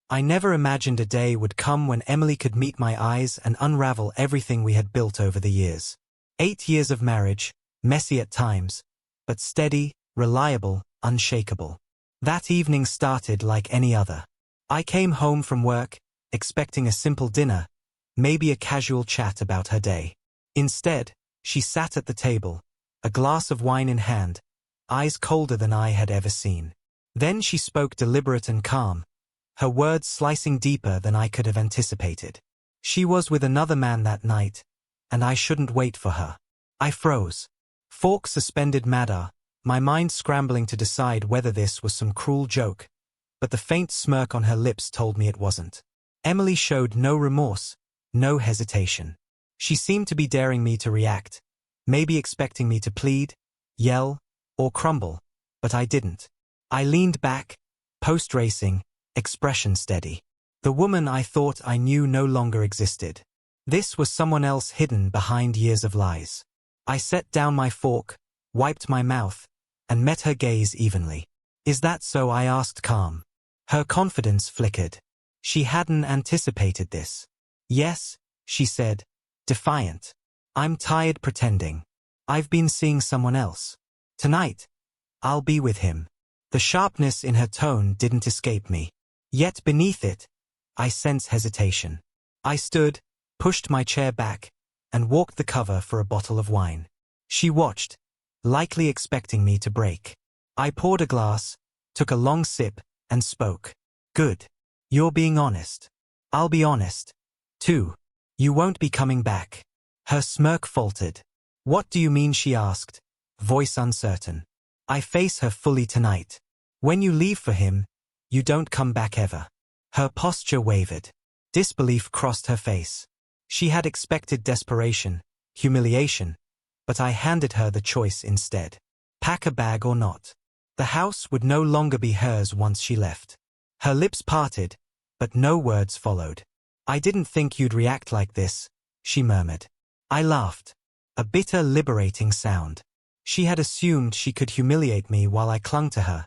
I never imagined a day would come when Emily could meet my eyes and unravel everything we had built over the years. 8 years of marriage, messy at times, but steady, reliable, unshakable. That evening started like any other. I came home from work, expecting a simple dinner, maybe a casual chat about her day. Instead, she sat at the table, a glass of wine in hand, eyes colder than I had ever seen. Then she spoke deliberate and calm, her words slicing deeper than I could have anticipated. She was with another man that night, and I shouldn't wait for her. I froze. Fork suspended mid-air, my mind scrambling to decide whether this was some cruel joke, but the faint smirk on her lips told me it wasn't. Emily showed no remorse, no hesitation. She seemed to be daring me to react, maybe expecting me to plead, yell, or crumble, but I didn't. I leaned back, post-racing, expression steady. The woman I thought I knew no longer existed. This was someone else hidden behind years of lies. I set down my fork, wiped my mouth, and met her gaze evenly. "Is that so?" I asked, calm. Her confidence flickered. She hadn't anticipated this. "Yes," she said, defiant. "I'm tired pretending. I've been seeing someone else. Tonight, I'll be with him." The sharpness in her tone didn't escape me. Yet beneath it, I sensed hesitation. I stood, pushed my chair back, and walked the cover for a bottle of wine. She watched, likely expecting me to break. I poured a glass, took a long sip, and spoke. "Good. You're being honest. I'll be honest, too. You won't be coming back." Her smirk faltered. "What do you mean?" she asked, voice uncertain. "I face her fully tonight. When you leave for him, you don't come back ever." Her posture wavered. Disbelief crossed her face. She had expected desperation, humiliation, but I handed her the choice instead. Pack a bag or not. The house would no longer be hers once she left. Her lips parted, but no words followed. "I didn't think you'd react like this," she murmured. I laughed. A bitter, liberating sound. She had assumed she could humiliate me while I clung to her,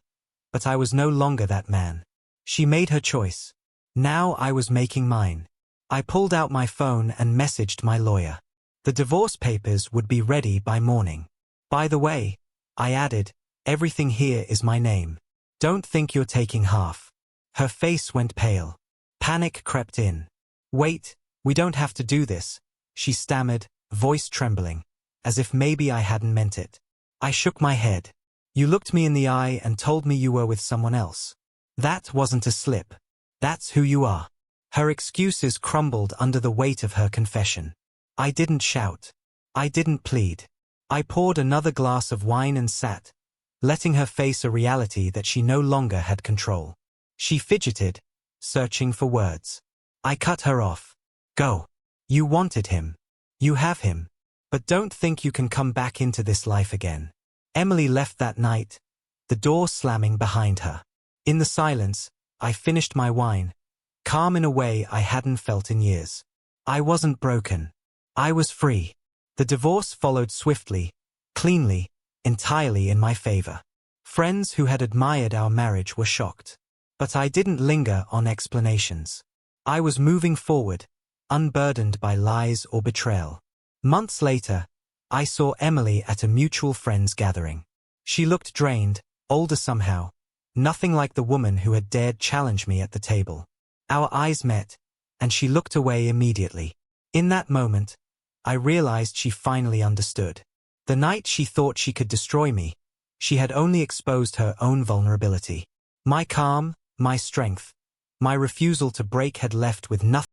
but I was no longer that man. She made her choice. Now I was making mine. I pulled out my phone and messaged my lawyer. The divorce papers would be ready by morning. "By the way," I added, "everything here is my name. Don't think you're taking half." Her face went pale. Panic crept in. "Wait, we don't have to do this," she stammered, voice trembling, as if maybe I hadn't meant it. I shook my head. "You looked me in the eye and told me you were with someone else. That wasn't a slip. That's who you are." Her excuses crumbled under the weight of her confession. I didn't shout. I didn't plead. I poured another glass of wine and sat, letting her face a reality that she no longer had control. She fidgeted, searching for words. I cut her off. "Go. You wanted him. You have him. But don't think you can come back into this life again." Emily left that night, the door slamming behind her. In the silence, I finished my wine, calm in a way I hadn't felt in years. I wasn't broken. I was free. The divorce followed swiftly, cleanly, entirely in my favor. Friends who had admired our marriage were shocked. But I didn't linger on explanations. I was moving forward, unburdened by lies or betrayal. Months later, I saw Emily at a mutual friend's gathering. She looked drained, older somehow, nothing like the woman who had dared challenge me at the table. Our eyes met, and she looked away immediately. In that moment, I realized she finally understood. The night she thought she could destroy me, she had only exposed her own vulnerability. My calm, my strength, my refusal to break had left with nothing.